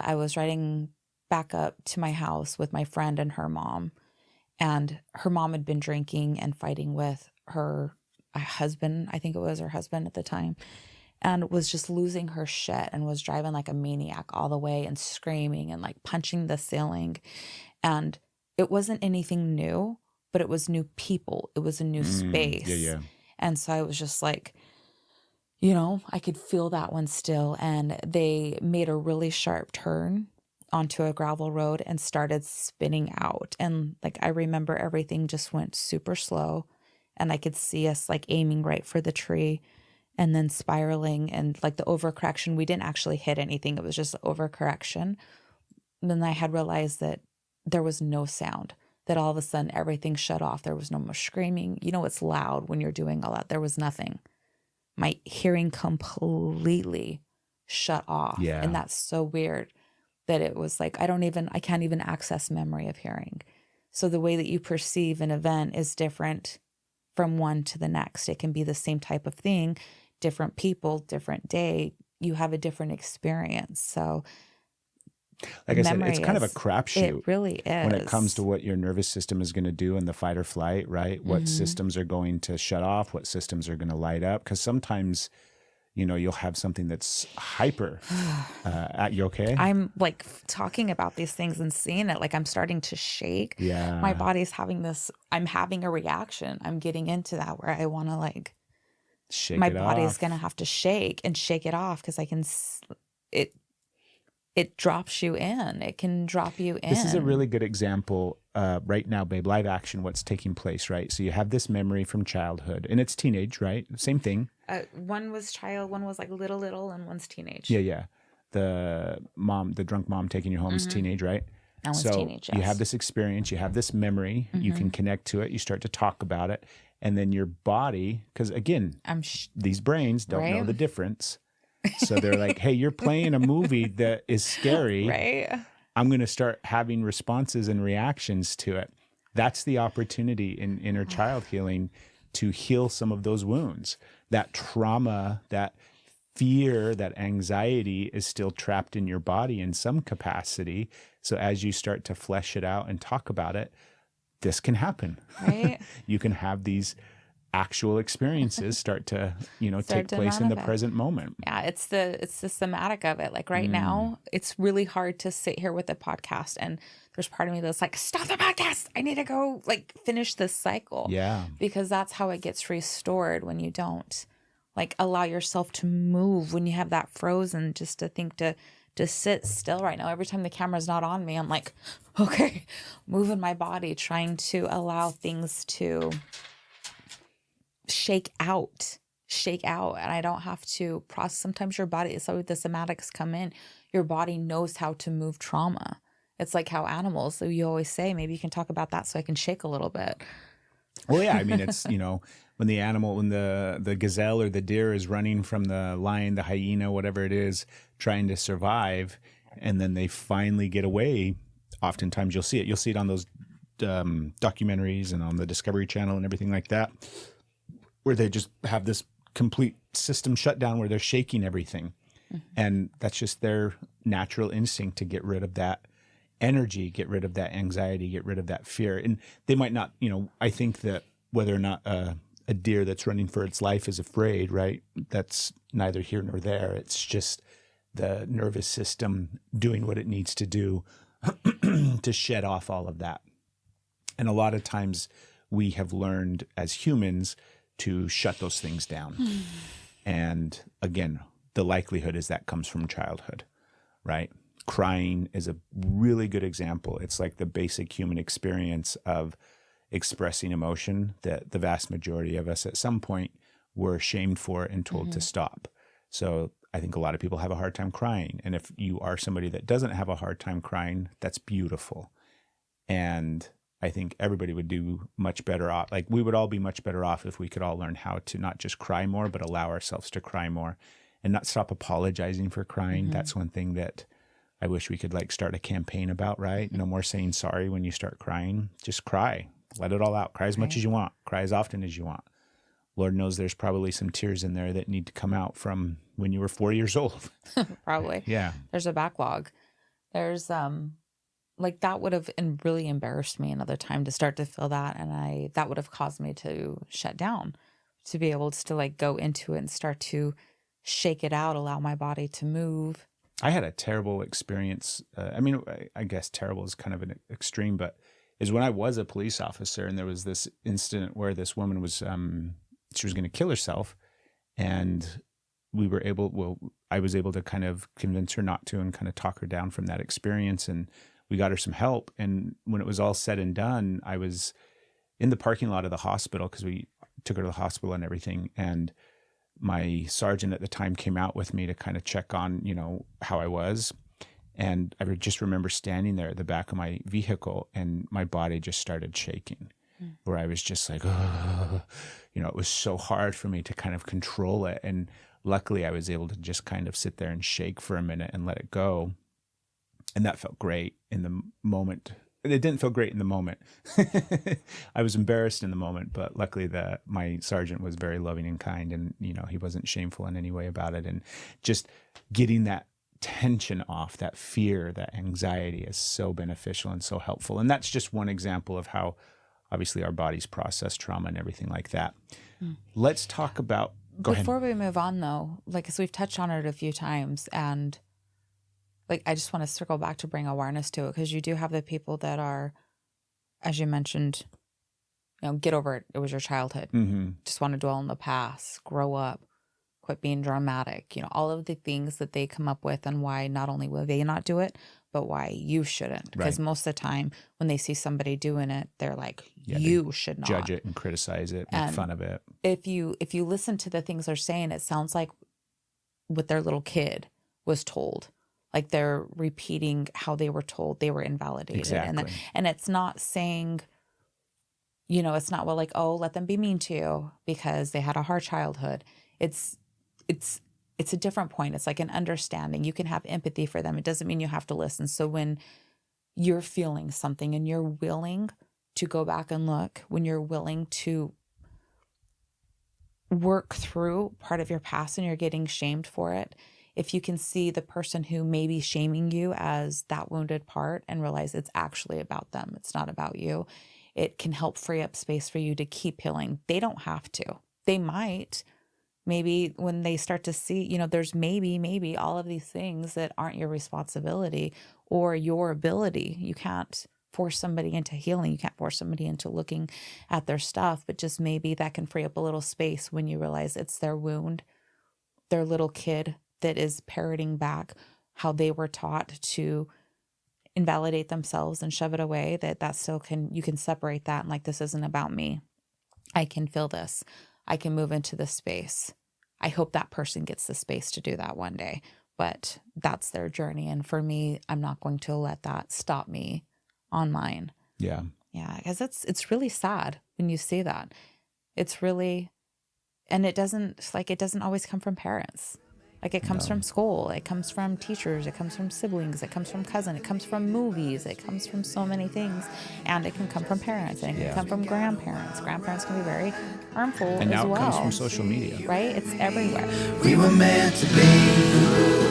I was riding back up to my house with my friend and her mom. And her mom had been drinking and fighting with her husband. I think it was her husband at the time. And was just losing her shit and was driving like a maniac all the way and screaming and like punching the ceiling. And it wasn't anything new, but it was new people. It was a new space. Yeah. And so I was just like, I could feel that one still. And they made a really sharp turn onto a gravel road and started spinning out. And like, I remember everything just went super slow, and I could see us like aiming right for the tree and then spiraling, and like the overcorrection, we didn't actually hit anything. It was just overcorrection. And then I had realized that there was no sound, that all of a sudden everything shut off. There was no more screaming. It's loud when you're doing all that. There was nothing. My hearing completely shut off. Yeah. And that's so weird that it was like, I can't even access memory of hearing. So the way that you perceive an event is different from one to the next. It can be the same type of thing, different people, different day. You have a different experience. So like I said, it's kind of a crapshoot. It really is. When it comes to what your nervous system is going to do in the fight or flight, right? What systems are going to shut off, what systems are going to light up. Because sometimes, you'll have something that's hyper. You okay? I'm like talking about these things and seeing it, like I'm starting to shake. Yeah. My body's I'm having a reaction. I'm getting into that where I want to like, shake my it body's off. going to have to shake it off, because I can, it drops you in. It can drop you in. This is a really good example right now, babe, live action, what's taking place, right? So you have this memory from childhood, and it's teenage, right? Same thing. One was child, one was like little, and one's teenage. Yeah. The drunk mom taking you home is teenage, right? That one's teenage, yes. You have this experience, you have this memory, you can connect to it, you start to talk about it, and then your body, because again, these brains don't know the difference. So they're like, hey, you're playing a movie that is scary. Right. I'm going to start having responses and reactions to it. That's the opportunity in inner child healing, to heal some of those wounds. That trauma, that fear, that anxiety is still trapped in your body in some capacity. So as you start to flesh it out and talk about it, this can happen. Right. You can have these actual experiences start to, take place in the present moment. Yeah, it's the somatic of it. Like right now, it's really hard to sit here with a podcast, and there's part of me that's like, stop the podcast. I need to go like finish this cycle. Yeah. Because that's how it gets restored, when you don't like allow yourself to move, when you have that frozen, just to think to sit still right now. Every time the camera's not on me, I'm like, okay, moving my body, trying to allow things to shake out, and I don't have to process. Sometimes your body, so the somatics come in, your body knows how to move trauma. It's like how animals, so you always say, maybe you can talk about that so I can shake a little bit. Well, yeah, I mean, it's, when the gazelle or the deer is running from the lion, the hyena, whatever it is, trying to survive, and then they finally get away, oftentimes you'll see it. You'll see it on those documentaries and on the Discovery Channel and everything like that, where they just have this complete system shutdown where they're shaking everything. And that's just their natural instinct to get rid of that energy, get rid of that anxiety, get rid of that fear. And they might not, I think that whether or not a deer that's running for its life is afraid, right? That's neither here nor there. It's just the nervous system doing what it needs to do to shed off all of that. And a lot of times we have learned as humans to shut those things down. And again, the likelihood is that comes from childhood, right? Crying is a really good example. It's like the basic human experience of expressing emotion that the vast majority of us at some point were shamed for and told to stop. So I think a lot of people have a hard time crying. And if you are somebody that doesn't have a hard time crying, that's beautiful. And I think everybody would do much better off. Like we would all be much better off if we could all learn how to not just cry more, but allow ourselves to cry more and not stop apologizing for crying. That's one thing that I wish we could like start a campaign about, right? No more saying sorry when you start crying. Just cry. Let it all out. Cry as much as you want. Cry as often as you want. Lord knows there's probably some tears in there that need to come out from when you were 4 years old. Probably. Yeah. There's a backlog. There's like that would have really embarrassed me another time to start to feel that, and that would have caused me to shut down, to be able to like go into it and start to shake it out, allow my body to move. I had a terrible experience. I mean, I guess terrible is kind of an extreme, but is when I was a police officer, and there was this incident where this woman was she was going to kill herself, and I was able to kind of convince her not to and kind of talk her down from that experience, and we got her some help. And when it was all said and done, I was in the parking lot of the hospital because we took her to the hospital and everything, and my sergeant at the time came out with me to kind of check on, how I was. And I just remember standing there at the back of my vehicle, and my body just started shaking, where I was just like, oh, it was so hard for me to kind of control it. And luckily I was able to just kind of sit there and shake for a minute and let it go. And that felt great in the moment. It didn't feel great in the moment. I was embarrassed in the moment, but luckily my sergeant was very loving and kind, and he wasn't shameful in any way about it. And just getting that tension off, that fear, that anxiety is so beneficial and so helpful. And that's just one example of how obviously our bodies process trauma and everything like that. Let's talk about. Before we move on, though, like, because we've touched on it a few times, and like, I just want to circle back to bring awareness to it, because you do have the people that are, as you mentioned, get over it. It was your childhood. Just want to dwell in the past, grow up, quit being dramatic, all of the things that they come up with, and why not only will they not do it, but why you shouldn't. Because most of the time when they see somebody doing it, they're like, you should not. Judge it and criticize it, make fun of it. If you listen to the things they're saying, it sounds like what their little kid was told. Like they're repeating how they were told, they were invalidated. Exactly. And it's not saying, it's not, well, like, oh, let them be mean to you because they had a hard childhood. It's a different point. It's like an understanding. You can have empathy for them. It doesn't mean you have to listen. So when you're feeling something and you're willing to go back and look, when you're willing to work through part of your past and you're getting shamed for it, if you can see the person who may be shaming you as that wounded part and realize it's actually about them, it's not about you, it can help free up space for you to keep healing. They don't have to. They might. Maybe when they start to see, there's maybe all of these things that aren't your responsibility or your ability. You can't force somebody into healing. You can't force somebody into looking at their stuff, but just maybe that can free up a little space when you realize it's their wound, their little kid that is parroting back how they were taught to invalidate themselves and shove it away, that still you can separate that. And like, this isn't about me. I can feel this. I can move into this space. I hope that person gets the space to do that one day, but that's their journey. And for me, I'm not going to let that stop me on mine. Yeah. Yeah. Because it's really sad when you see that. It's really, and it doesn't always come from parents. Like it comes from school, it comes from teachers, it comes from siblings, it comes from cousin, it comes from movies, it comes from so many things, and it can come from parents, and it can come from grandparents. Grandparents can be very harmful as well. And now it comes from social media. Right? It's everywhere. We were meant to be.